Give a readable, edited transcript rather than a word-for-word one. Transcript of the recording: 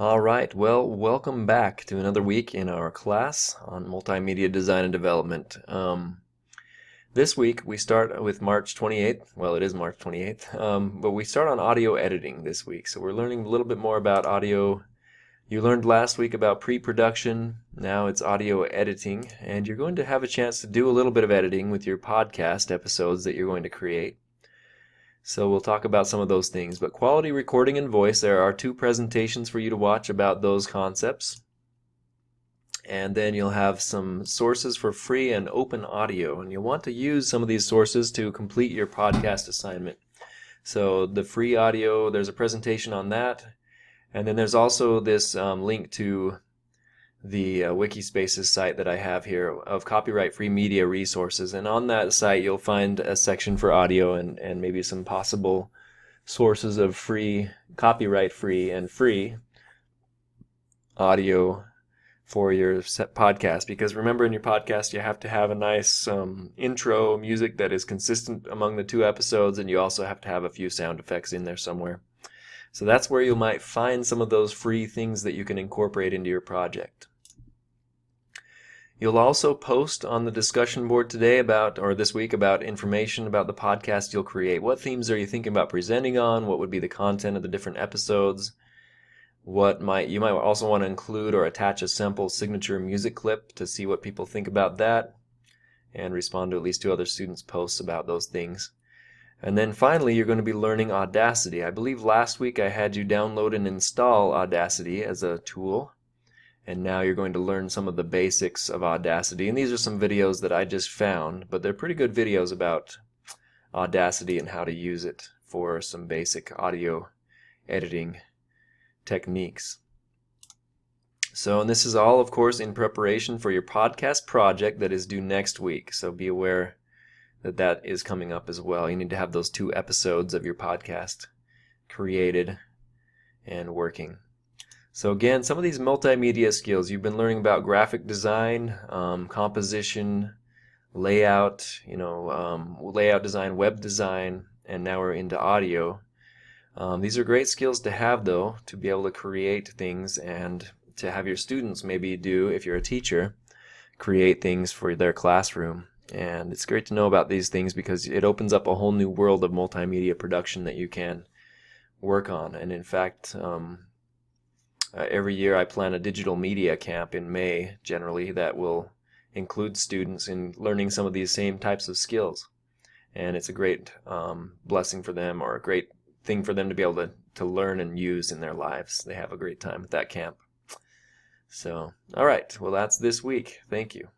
All right, well, welcome back to another week in our class on multimedia design and development. This week we start with March 28th. Well, it is March 28th, but we start on audio editing this week. So we're learning a little bit more about audio. You learned last week about pre-production. Now it's audio editing, and you're going to have a chance to do a little bit of editing with your podcast episodes that you're going to create. So we'll talk about some of those things. But quality recording and voice, there are two presentations for you to watch about those concepts. And then you'll have some sources for free and open audio. And you'll want to use some of these sources to complete your podcast assignment. So the free audio, there's a presentation on that. And then there's also this link to the Wikispaces site that I have here of copyright-free media resources. And on that site, you'll find a section for audio and maybe some possible sources of free, copyright-free and free audio for your podcast. Because remember, in your podcast, you have to have a nice intro music that is consistent among the two episodes, and you also have to have a few sound effects in there somewhere. So that's where you might find some of those free things that you can incorporate into your project. You'll also post on the discussion board today or this week about information about the podcast you'll create. What themes are you thinking about presenting on? What would be the content of the different episodes? You might also want to include or attach a sample signature music clip to see what people think about that and respond to at least two other students' posts about those things. And then finally, you're going to be learning Audacity. I believe last week I had you download and install Audacity as a tool. And now you're going to learn some of the basics of Audacity. And these are some videos that I just found, but they're pretty good videos about Audacity and how to use it for some basic audio editing techniques. And this is all, of course, in preparation for your podcast project that is due next week. So be aware that that is coming up as well. You need to have those 2 episodes of your podcast created and working. So again, some of these multimedia skills, you've been learning about graphic design, composition, layout, layout design, web design, and now we're into audio. These are great skills to have, though, to be able to create things and to have your students maybe do, if you're a teacher, create things for their classroom. And it's great to know about these things because it opens up a whole new world of multimedia production that you can work on. And in fact, every year I plan a digital media camp in May, generally, that will include students in learning some of these same types of skills. And it's a great blessing for them, or a great thing for them to be able to learn and use in their lives. They have a great time at that camp. So, all right, well, that's this week. Thank you.